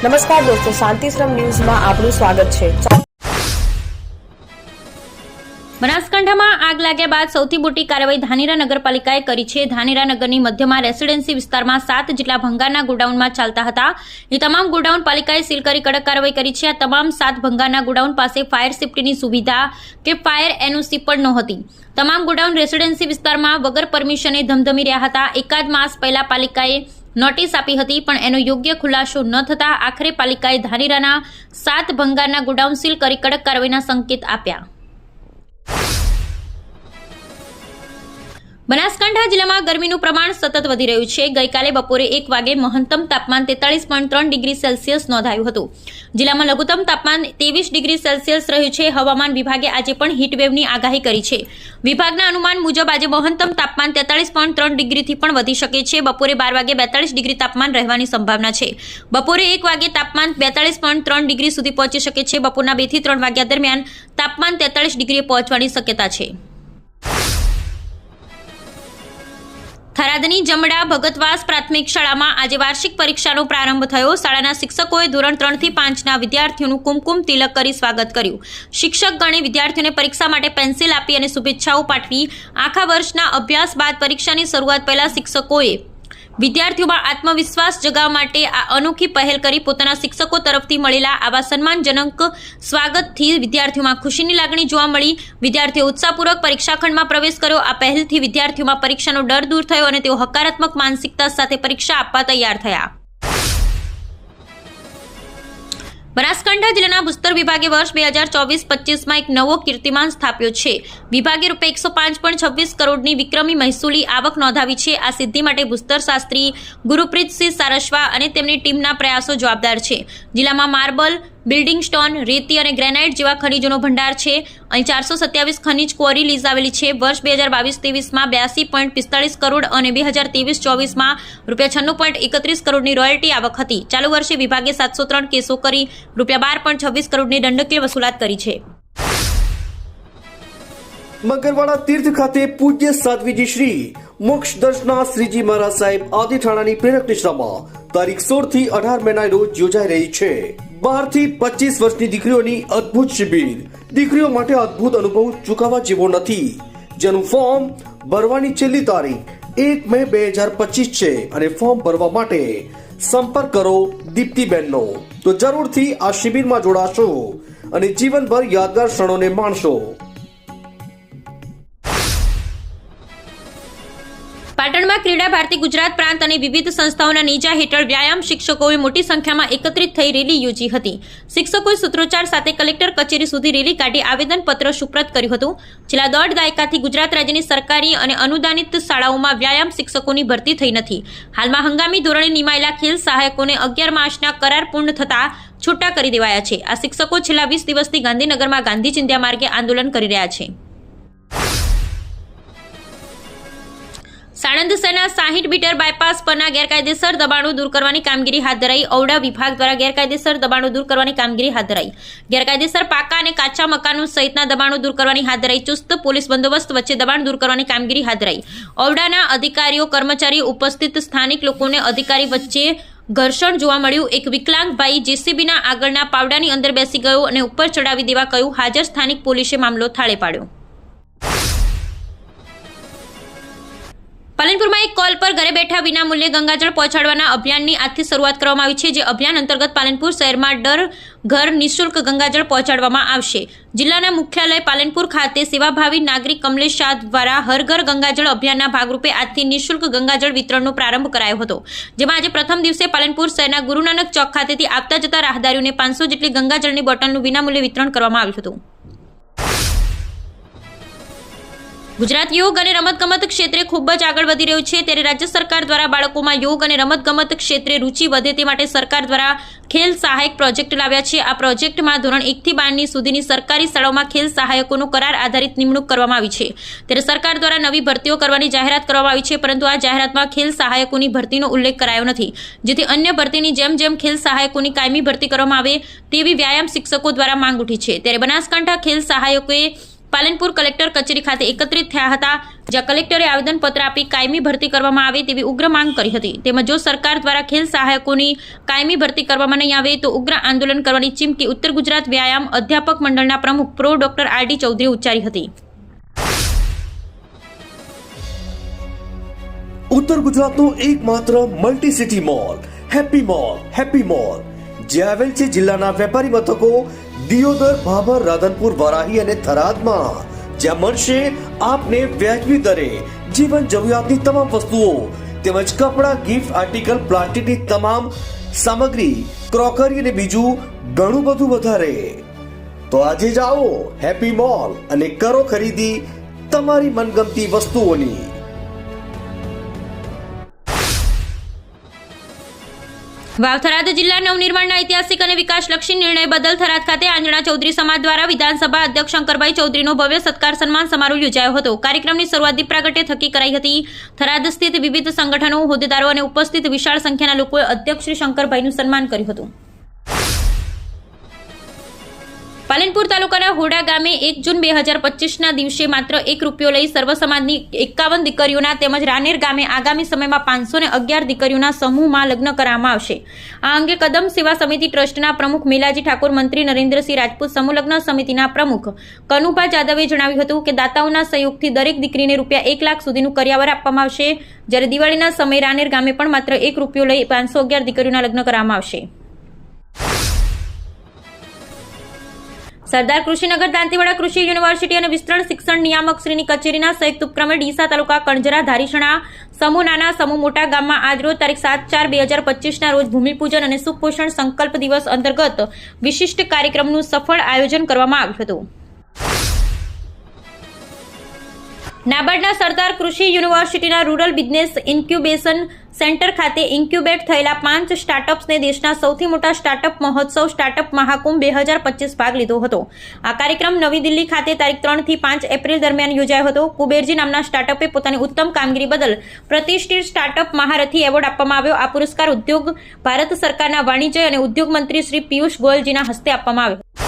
નમસ્કાર દોસ્તો, શાંતિશ્રમ ન્યૂઝમાં આપનું સ્વાગત છે। બનાસકાંઠામાં આગ લાગ્યા બાદ સૌથી મોટી કાર્યવાહી ધાનેરા નગરપાલિકાએ કરી છે। ધાનેરા નગરની મધ્યમાં રેસિડેન્સી વિસ્તારમાં 7 જેટલા ભંગારના ગોડાઉનમાં ચાલતા હતા। એ તમામ ગોડાઉન પાલિકાએ સીલ કરી કડક કાર્યવાહી કરી છે। આ તમામ 7 ભંગારના ગોડાઉન પાસે ફાયર સેફ્ટીની સુવિધા કે ફાયર એનઓસી પણ નહોતી। તમામ ગોડાઉન રેસિડેન્સી વિસ્તારમાં વગર પરમિશને ધમધમી રહ્યા હતા। એકાદ માસ પહેલા પાલિકાએ નોટિસ આપી હતી, પણ એનો યોગ્ય ખુલાસો ન થતા આખરે પાલિકાએ ધાનેરાના 7 ભંગારના ગોડાઉન સીલ કરી કડક કાર્યવાહીના સંકેત આપ્યા। બનાસકાંઠા જિલ્લામાં ગરમીનું પ્રમાણ સતત વધી રહ્યું છે। ગઈકાલે બપોરે 1 વાગે મહત્તમ તાપમાન 43.3 ડિગ્રી સેલ્સિયસ નોંધાયું હતું। જિલ્લામાં લઘુત્તમ તાપમાન 23 ડિગ્રી સેલ્સિયસ રહ્યું છે। હવામાન વિભાગે આજે પણ હીટવેવની આગાહી કરી છે। વિભાગના અનુમાન મુજબ આજે મહત્તમ તાપમાન 43.3 ડિગ્રીથી પણ વધી શકે છે। બપોરે 12 વાગે 42 ડિગ્રી તાપમાન રહેવાની સંભાવના છે। બપોરે 1 વાગે તાપમાન 42.3 ડિગ્રી સુધી પહોંચી શકે છે। બપોરના 2 થી 3 વાગ્યા દરમિયાન તાપમાન 43 ડિગ્રીએ પહોંચવાની શક્યતા છે। થરાદની જમડા ભગતવાસ પ્રાથમિક શાળામાં આજે વાર્ષિક પરીક્ષાનો પ્રારંભ થયો। શાળાના શિક્ષકોએ ધોરણ 3 થી 5ના વિદ્યાર્થીઓનું કુમકુમ તિલક કરી સ્વાગત કર્યું। શિક્ષકગણે વિદ્યાર્થીઓને પરીક્ષા માટે પેન્સિલ આપી અને શુભેચ્છાઓ પાઠવી। આખા વર્ષના અભ્યાસ બાદ પરીક્ષાની શરૂઆત પહેલા શિક્ષકોએ વિદ્યાર્થીઓમાં આત્મવિશ્વાસ જગાવવા માટે આ અનોખી પહેલ કરી। પોતાના શિક્ષકો તરફથી મળેલા આવા સન્માનજનક સ્વાગતથી વિદ્યાર્થીઓમાં ખુશીની લાગણી જોવા મળી। વિદ્યાર્થીઓ ઉત્સાહપૂર્વક પરીક્ષાખંડમાં પ્રવેશ કર્યો। આ પહેલથી વિદ્યાર્થીઓમાં પરીક્ષાનો ડર દૂર થયો અને તેઓ હકારાત્મક માનસિકતા સાથે પરીક્ષા આપવા તૈયાર થયા। બનાસકાંઠા જિલ્લાના ભૂસ્તર વિભાગે વર્ષ 2024-25માં એક નવો કીર્તિમાન સ્થાપ્યો છે। વિભાગે ₹105.26 કરોડની વિક્રમી મહેસૂલી આવક નોંધાવી છે। આ સિદ્ધિ માટે ભૂસ્તર શાસ્ત્રી ગુરુપ્રીતસિંહ સારસ્વા અને તેમની ટીમના પ્રયાસો જવાબદાર છે। જિલ્લામાં માર્બલ, બિલ્ડિંગ સ્ટોન, રેતી અને ગ્રેનાઇટ જેવા ખનીજોનો ભંડાર છે। અહીં 427 ખનીજ ક્વોરી લીઝ આવેલી છે। વર્ષ 2022-23માં 82.45 કરોડ અને 2023-24માં ₹96.31 કરોડની રોયલ્ટી આવક હતી। ચાલુ વર્ષે વિભાગે 703 કેસો કરી ₹12.26 કરોડની દંડકીય વસૂલાત કરી છે। મગરવાડા તીર્થ ખાતે પૂજ્ય સાધ્વીજી શ્રી મોક્ષ દર્શના શ્રીજી મહારાજ સાહેબ આદિ ઠાણાની પ્રેરક નિશ્રામાં તારીખ 16 થી 18 મેના રોજ યોજાઈ રહી છે। 12 થી 25 વર્ષની દીકરીઓની અદ્ભુત શિબિર। દીકરીઓ માટે અદ્ભુત અનુભવ ચૂકવવા જેવો નથી, જેનું ફોર્મ ભરવાની છેલ્લી તારીખ 1 મે 2025 છે અને ફોર્મ ભરવા માટે સંપર્ક કરો દીપ્તિબેનનો। તો જરૂરથી આ શિબિરમાં જોડાશો અને જીવનભર યાદગાર ક્ષણોને માણશો। પાટણમાં ક્રીડા ભારતી ગુજરાત પ્રાંત અને વિવિધ સંસ્થાઓના નેજા હેઠળ વ્યાયામ શિક્ષકોએ મોટી સંખ્યામાં એકત્રિત થઈ રેલી યોજી હતી। શિક્ષકોએ સૂત્રોચ્ચાર સાથે કલેક્ટર કચેરી સુધી રેલી કાઢી આવેદનપત્ર સુપ્રત કર્યું હતું। છેલ્લા 1.5 દાયકાથી ગુજરાત રાજ્યની સરકારી અને અનુદાનિત શાળાઓમાં વ્યાયામ શિક્ષકોની ભરતી થઈ નથી। હાલમાં હંગામી ધોરણે નિમાયેલા ખેલ સહાયકોને 11 માસના કરાર પૂર્ણ થતા છૂટા કરી દેવાયા છે। આ શિક્ષકો છેલ્લા 20 દિવસથી ગાંધીનગરમાં ગાંધી ચિંધ્યા માર્ગે આંદોલન કરી રહ્યા છે। સાણંદ શહેરના 60 મીટર બાયપાસ પરના ગેરકાયદેસર દબાણો દૂર કરવાની કામગીરી હાથ ધરાઈ। ઔડા વિભાગ દ્વારા ગેરકાયદેસર દબાણો દૂર કરવાની કામગીરી હાથ ધરાઈ। ગેરકાયદેસર પાકા અને કાચા મકાનો સહિતના દબાણો દૂર કરવાની હાથ ધરાઈ। ચુસ્ત પોલીસ બંદોબસ્ત વચ્ચે દબાણ દૂર કરવાની કામગીરી હાથ ધરાઈ। ઔડાના અધિકારીઓ કર્મચારીઓ ઉપસ્થિત સ્થાનિક લોકોને અધિકારી વચ્ચે ઘર્ષણ જોવા મળ્યું। એક વિકલાંગ ભાઈ જેસીબીના આગળના પાવડાની અંદર બેસી ગયો અને ઉપર ચડાવી દેવા કહ્યું। હાજર સ્થાનિક પોલીસે મામલો થાળે પાડ્યો। પાલનપુરમાં એક કોલ પર ઘરે બેઠા વિના મૂલ્યે ગંગાજળ પહોંચાડવાના અભિયાનની આજથી શરૂઆત કરવામાં આવી છે। જે અભિયાન અંતર્ગત પાલનપુર શહેરમાં દર ઘર નિઃશુલ્ક ગંગાજળ પહોંચાડવામાં આવશે। જિલ્લાના મુખ્યાલય પાલનપુર ખાતે સેવાભાવી નાગરિક કમલેશ શાહ દ્વારા હર ઘર ગંગાજળ અભિયાનના ભાગરૂપે આજથી નિઃશુલ્ક ગંગાજળ વિતરણનો પ્રારંભ કરાયો હતો। જેમાં આજે પ્રથમ દિવસે પાલનપુર શહેરના ગુરુનાનક ચોક ખાતેથી આવતા જતા રાહદારીઓને 500 જેટલી ગંગાજળની બોટલનું વિનામૂલ્યે વિતરણ કરવામાં આવ્યું હતું। ગુજરાત યોગ અને રમતગમત ક્ષેત્રે ખૂબ જ આગળ વધી રહ્યું છે। ત્યારે રાજ્ય સરકાર દ્વારા બાળકોમાં યોગ અને રમતગમત ક્ષેત્રે રુચિ વધે તે માટે સરકાર દ્વારા ખેલ સહાયક પ્રોજેક્ટ લાવ્યા છે। આ પ્રોજેક્ટમાં ધોરણ 1 થી 12 સુધીની સરકારી શાળાઓમાં ખેલ સહાયકોનો કરાર આધારિત નિમણૂક કરવામાં આવી છે। ત્યારે સરકાર દ્વારા નવી ભરતીઓ કરવાની જાહેરાત કરવામાં આવી છે, પરંતુ આ જાહેરાતમાં ખેલ સહાયકોની ભરતીનો ઉલ્લેખ કરાયો નથી, જેથી અન્ય ભરતીની જેમ ખેલ સહાયકોની કાયમી ભરતી કરવામાં આવે તેવી વ્યાયામ શિક્ષકો દ્વારા માંગ ઉઠી છે। ત્યારે બનાસકાંઠા ખેલ સહાયકોએ પાલનપુર કલેક્ટર કચેરી ખાતે એકત્રિત થયા હતા, જ્યાં કલેક્ટરે આવેદનપત્ર આપી કાયમી ભરતી કરવામાં આવે તેવી ઉગ્ર માંગ કરી હતી. તેમજ જો સરકાર દ્વારા ખેલ સહાયકોની કાયમી ભરતી કરવામાં નહીં આવે તો ઉગ્ર આંદોલન કરવાની ચીમકી ઉત્તર ગુજરાત વ્યાયામ અધ્યાપક મંડળના પ્રમુખ પ્રો ડોક્ટર આર.ડી. ચૌધરીએ ઉચ્ચારી હતી. ઉત્તર ગુજરાતનો એકમાત્ર multi city mall happy mall જે આવેલ છે જિલ્લાના વેપારી મથકો દિયોદર, ભાભર, રાધનપુર, વરાહી અને થરાદમાં, જ્યાં મળશે આપને વ્યાજબી દરે જીવન જરૂરિયાતની તમામ વસ્તુઓ તેમજ કપડાં, ગિફ્ટ આર્ટિકલ, પ્લાસ્ટિકની તમામ સામગ્રી, ક્રોકરી અને બીજું ઘણું બધું વધારે. તો આજે જ આવો હેપી મોલ અને કરો ખરીદી તમારી મનગમતી વસ્તુઓની. થરાદ જિલ્લા નવનિર્માણના ઐતિહાસિક અને વિકાસલક્ષી નિર્ણય બદલ થરાદ ખાતે આંજણા ચૌધરી સમાજ દ્વારા વિધાનસભા અધ્યક્ષ શંકરભાઈ ચૌધરીનો ભવ્ય સત્કાર સન્માન સમારોહ યોજાયો હતો. કાર્યક્રમની શરૂઆત દીપ પ્રાગટ્ય થકી કરાઈ હતી. થરાદ સ્થિત વિવિધ સંગઠનો, હોદ્દેદારો અને ઉપસ્થિત વિશાળ સંખ્યાના લોકોએ અધ્યક્ષ શ્રી શંકરભાઈનું સન્માન કર્યું હતું. પાલનપુર તાલુકાના હોડા ગામે 1 જૂન 2025ના દિવસે માત્ર ₹1 લઈ સર્વ સમાજની 51 દીકરીઓના તેમજ રાનેર ગામે આગામી સમયમાં 511 દીકરીઓના સમૂહમાં લગ્ન કરવામાં આવશે. આ અંગે કદમ સેવા સમિતિ ટ્રસ્ટના પ્રમુખ મેલાજી ઠાકોર, મંત્રી નરેન્દ્રસિંહ રાજપૂત, સમૂહ લગ્ન સમિતિના પ્રમુખ કનુભા જાદવે જણાવ્યું હતું કે દાતાઓના સહયોગથી દરેક દીકરીને ₹1 લાખ સુધીનું કરિયાવર આપવામાં આવશે. જ્યારે દિવાળીના સમયે રાનેર ગામે પણ માત્ર ₹1 લઈ 511 દીકરીઓના લગ્ન કરવામાં આવશે. સરદાર કૃષિનગર દાંતીવાડા કૃષિ યુનિવર્સિટી અને વિસ્તરણ શિક્ષણ નિયામક શ્રીની કચેરીના સંયુક્ત ઉપક્રમે ડીસા તાલુકા કણજરા ધારીસણા સમૂહ નાના સમૂહ મોટા ગામમાં આજરોજ તારીખ 7/4/2025ના રોજ ભૂમિપૂજન અને સુપોષણ સંકલ્પ દિવસ અંતર્ગત વિશિષ્ટ કાર્યક્રમનું સફળ આયોજન કરવામાં આવ્યું હતું. નાબાર્ડના સરદાર કૃષિ યુનિવર્સિટીના રૂરલ બિઝનેસ ઇન્ક્યુબેશન સેન્ટર ખાતે ઇન્ક્યુબેટ થયેલા 5 સ્ટાર્ટઅપ્સને દેશના સૌથી મોટા સ્ટાર્ટઅપ મહોત્સવ સ્ટાર્ટઅપ મહાકુંભ 2025 ભાગ લીધો હતો. આ કાર્યક્રમ નવી દિલ્હી ખાતે તારીખ 3 થી 5 એપ્રિલ દરમિયાન યોજાયો હતો. કુબેરજી નામના સ્ટાર્ટઅપે પોતાની ઉત્તમ કામગીરી બદલ પ્રતિષ્ઠિત સ્ટાર્ટઅપ મહારથી એવોર્ડ આપવામાં આવ્યો. આ પુરસ્કાર ઉદ્યોગ ભારત સરકારના વાણિજ્ય અને ઉદ્યોગ મંત્રી શ્રી પિયુષ ગોયલજીના હસ્તે આપવામાં આવ્યો.